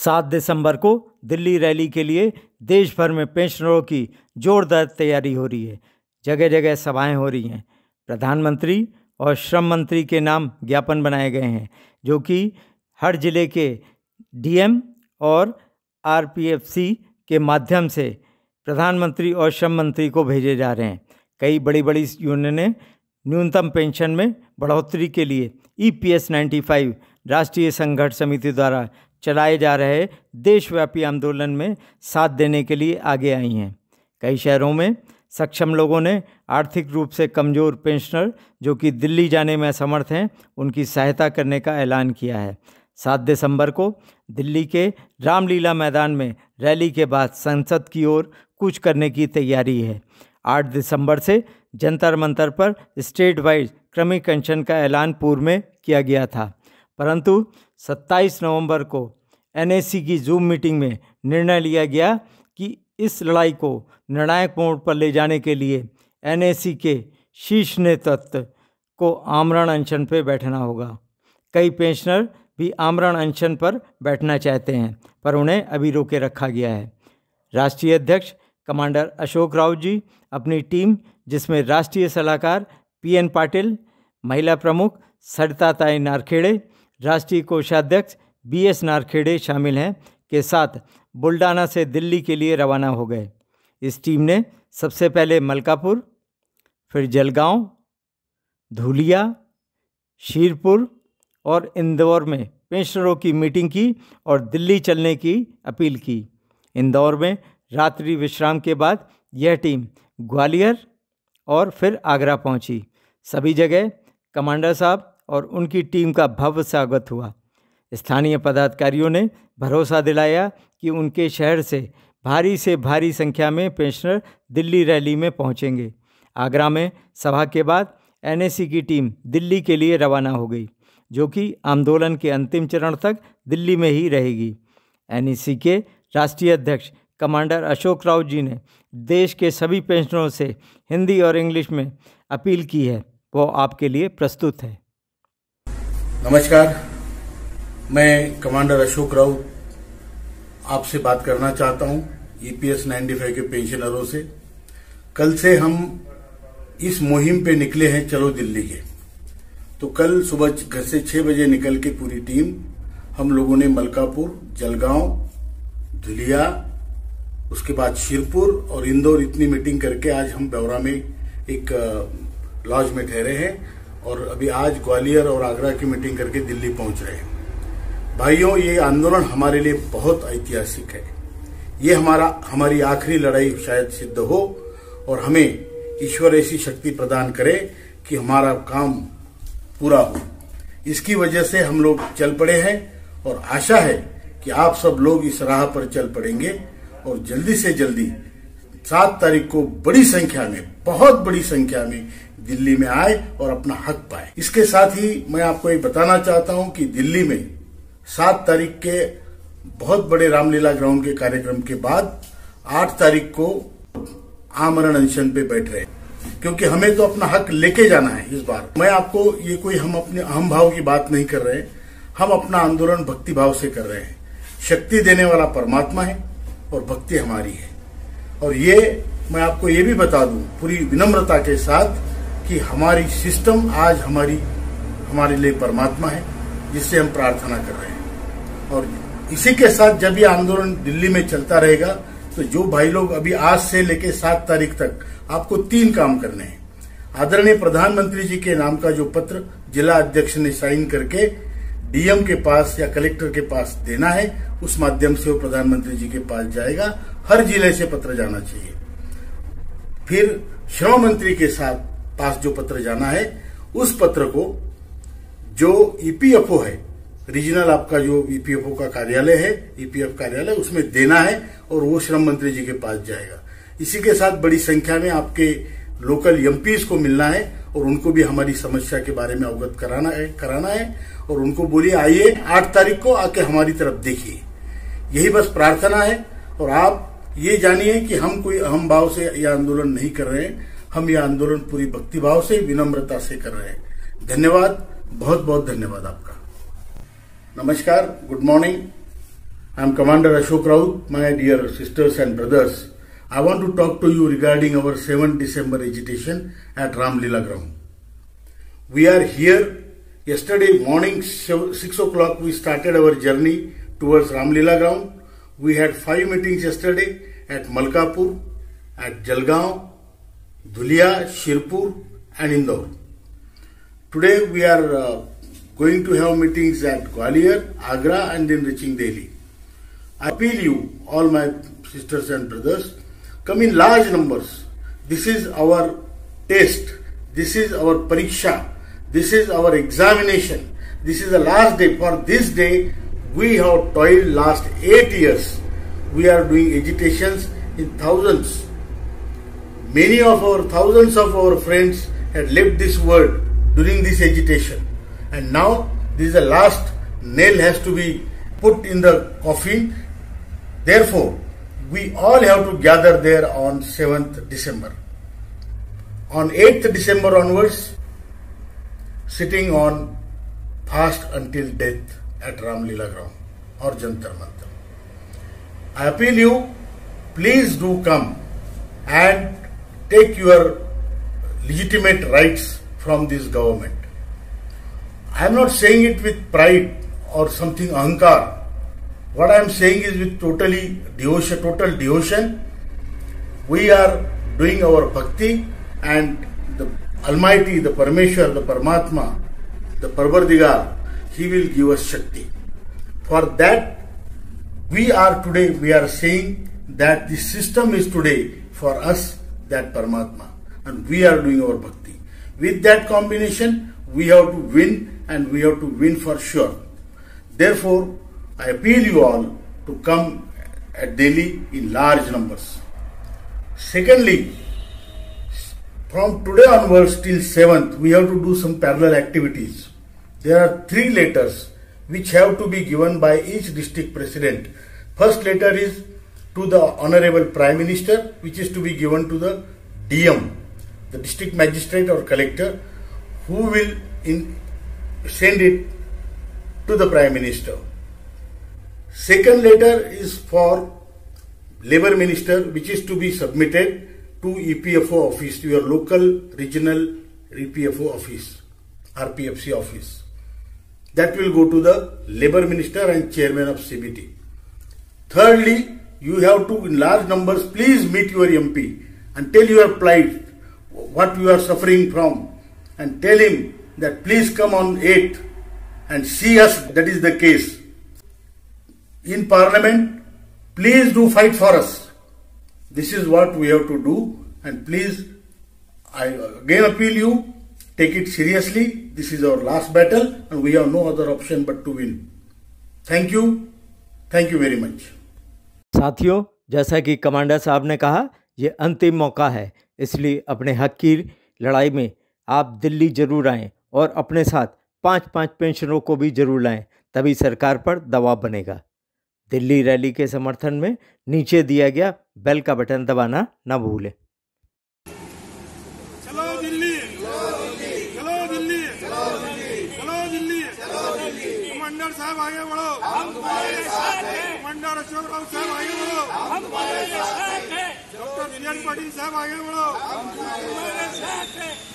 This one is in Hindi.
7 दिसंबर को दिल्ली रैली के लिए देश भर में पेंशनरों की जोरदार तैयारी हो रही है। जगह जगह सभाएं हो रही हैं। प्रधानमंत्री और श्रम मंत्री के नाम ज्ञापन बनाए गए हैं, जो कि हर जिले के डीएम और आरपीएफसी के माध्यम से प्रधानमंत्री और श्रम मंत्री को भेजे जा रहे हैं। कई बड़ी बड़ी यूनियन ने न्यूनतम पेंशन में बढ़ोतरी के लिए EPS 95 राष्ट्रीय संघर्ष समिति द्वारा चलाए जा रहे देशव्यापी आंदोलन में साथ देने के लिए आगे आई हैं। कई शहरों में सक्षम लोगों ने आर्थिक रूप से कमज़ोर पेंशनर जो कि दिल्ली जाने में असमर्थ हैं, उनकी सहायता करने का ऐलान किया है। 7 दिसंबर को दिल्ली के रामलीला मैदान में रैली के बाद संसद की ओर कूच करने की तैयारी है। 8 दिसंबर से जंतर मंतर पर स्टेट वाइज क्रमिक पेंशन का ऐलान पूर्व में किया गया था, परंतु 27 नवंबर को NAC की जूम मीटिंग में निर्णय लिया गया कि इस लड़ाई को निर्णायक मोड़ पर ले जाने के लिए NAC के शीर्ष नेतृत्व को आमरण अनशन पर बैठना होगा। कई पेंशनर भी आमरण अनशन पर बैठना चाहते हैं, पर उन्हें अभी रोके रखा गया है। राष्ट्रीय अध्यक्ष कमांडर अशोक राव जी अपनी टीम, जिसमें राष्ट्रीय सलाहकार PN पाटिल, महिला प्रमुख सरिता ताई नारखेड़े, राष्ट्रीय कोषाध्यक्ष BS नारखेड़े शामिल हैं, के साथ बुल्डाना से दिल्ली के लिए रवाना हो गए। इस टीम ने सबसे पहले मलकापुर, फिर जलगांव, धुलिया, शीरपुर और इंदौर में पेंशनरों की मीटिंग की और दिल्ली चलने की अपील की। इंदौर में रात्रि विश्राम के बाद यह टीम ग्वालियर और फिर आगरा पहुंची। सभी जगह कमांडर साहब और उनकी टीम का भव्य स्वागत हुआ। स्थानीय पदाधिकारियों ने भरोसा दिलाया कि उनके शहर से भारी संख्या में पेंशनर दिल्ली रैली में पहुंचेंगे। आगरा में सभा के बाद NAC की टीम दिल्ली के लिए रवाना हो गई, जो कि आंदोलन के अंतिम चरण तक दिल्ली में ही रहेगी। NAC के राष्ट्रीय अध्यक्ष कमांडर अशोक राव जी ने देश के सभी पेंशनरों से हिंदी और इंग्लिश में अपील की है, वो आपके लिए प्रस्तुत है। नमस्कार, मैं कमांडर अशोक राव आपसे बात करना चाहता हूं EPS 95 के पेंशनरों से। कल से हम इस मुहिम पे निकले हैं चलो दिल्ली के। तो कल सुबह घर से 6 बजे निकल के पूरी टीम हम लोगों ने मलकापुर, जलगांव, धुलिया, उसके बाद शीरपुर और इंदौर इतनी मीटिंग करके आज हम ब्यौरा में एक लॉज में ठहरे हैं और अभी आज ग्वालियर और आगरा की मीटिंग करके दिल्ली पहुंच रहे हैं। भाइयों, ये आंदोलन हमारे लिए बहुत ऐतिहासिक है। ये हमारी आखिरी लड़ाई शायद सिद्ध हो और हमें ईश्वर ऐसी शक्ति प्रदान करे कि हमारा काम पूरा हो। इसकी वजह से हम लोग चल पड़े हैं और आशा है कि आप सब लोग इस राह पर चल पड़ेंगे और जल्दी से जल्दी 7 तारीख को बड़ी संख्या में, बहुत बड़ी संख्या में दिल्ली में आए और अपना हक पाए। इसके साथ ही मैं आपको ये बताना चाहता हूं कि दिल्ली में 7 तारीख के बहुत बड़े रामलीला ग्राउंड के कार्यक्रम के बाद 8 तारीख को आमरण अनशन पे बैठ रहे हैं, क्योंकि हमें तो अपना हक लेके जाना है। इस बार मैं आपको ये कोई हम अपने अहम भाव की बात नहीं कर रहे हैं, हम अपना आंदोलन भक्ति भाव से कर रहे हैं। शक्ति देने वाला परमात्मा है और भक्ति हमारी है। और ये मैं आपको ये भी बता दूं पूरी विनम्रता के साथ कि हमारी सिस्टम आज हमारे लिए परमात्मा है, जिससे हम प्रार्थना कर रहे हैं। और इसी के साथ जब ये आंदोलन दिल्ली में चलता रहेगा तो जो भाई लोग अभी आज से लेके 7 तारीख तक आपको 3 काम करने हैं। आदरणीय प्रधानमंत्री जी के नाम का जो पत्र जिला अध्यक्ष ने साइन करके DM के पास या कलेक्टर के पास देना है, उस माध्यम से वो प्रधानमंत्री जी के पास जाएगा। हर जिले से पत्र जाना चाहिए। फिर श्रम मंत्री के साथ पास जो पत्र जाना है, उस पत्र को जो EPFO है, रीजनल आपका जो EPFO का कार्यालय है, EPF कार्यालय, उसमें देना है और वो श्रम मंत्री जी के पास जाएगा। इसी के साथ बड़ी संख्या में आपके लोकल MPs को मिलना है और उनको भी हमारी समस्या के बारे में अवगत कराना है और उनको बोलिए आइए 8 तारीख को आके हमारी तरफ देखिए। यही बस प्रार्थना है। और आप ये जानिए कि हम कोई अहम भाव से यह आंदोलन नहीं कर रहे हैं, हम यह आंदोलन पूरी भक्ति भाव से, विनम्रता से कर रहे हैं। धन्यवाद, बहुत बहुत धन्यवाद आपका। नमस्कार, good morning. I'm Commander Ashok Raut. My dear sisters and brothers, I want to talk to you regarding our 7th December agitation at Ramlila ground. We are here. Yesterday morning, 6 o'clock, we started our journey towards Ramlila ground. We had 5 meetings yesterday at Malkapur, at Jalgaon, Dhulia, Shirpur and Indore. Today we are going to have meetings at Gwalior, Agra and then reaching Delhi. I appeal you, all my sisters and brothers, come in large numbers. This is our test. This is our pariksha. This is our examination. This is the last day. For this day, we have toiled last 8 years. We are doing agitations in thousands. Many of our thousands of our friends had left this world during this agitation. And now this is the last nail has to be put in the coffin. Therefore, we all have to gather there on 7th December. On 8th December onwards, sitting on fast until death at Ramlila ground or Jantar Mantar. I appeal you, please do come and take your legitimate rights from this government. I am not saying it with pride or something ahankar. What I am saying is with total devotion. We are doing our bhakti and the Almighty, the Parameshwar, the Paramatma, the Parvardigar, He will give us Shakti. For that, we are saying that the system is today for us, that Paramatma, and we are doing our bhakti. With that combination, we have to win, and we have to win for sure. Therefore, I appeal you all to come at Delhi in large numbers. Secondly, from today onwards till 7th, we have to do some parallel activities. There are 3 letters which have to be given by each district president. First letter is to the Honorable Prime Minister, which is to be given to the DM, the district magistrate or collector, who will send it to the Prime Minister. Second letter is for Labour Minister, which is to be submitted to EPFO office, to your local regional EPFO office, RPFC office. That will go to the Labour Minister and Chairman of CBT. Thirdly, you have to, in large numbers, please meet your MP and tell your plight, what you are suffering from, and tell him that please come on 8th and see us. That is the case. In Parliament, please do fight for us. This is what we have to do, and please, I again appeal you, take it seriously. This is our last battle and we have no other option but to win. Thank you very much. साथियों, जैसा कि कमांडर साहब ने कहा, ये अंतिम मौका है, इसलिए अपने हक की लड़ाई में आप दिल्ली जरूर आएं और अपने साथ 5-5 पेंशनरों को भी जरूर लाएं, तभी सरकार पर दबाव बनेगा। दिल्ली रैली के समर्थन में नीचे दिया गया बेल का बटन दबाना न भूलें। चलो दिल्ली, चलो दिल्ली, चलो दिल्ली, कमांडर साहब आगे बढ़ो, हम तुम्हारे साथ हैं। कमांडर अशोक राउत साहब आगे बढ़ो, हम तुम्हारे साथ हैं। डॉक्टर दिनेश पाटिल साहब आगे बढ़ो, हम तुम्हारे साथ हैं।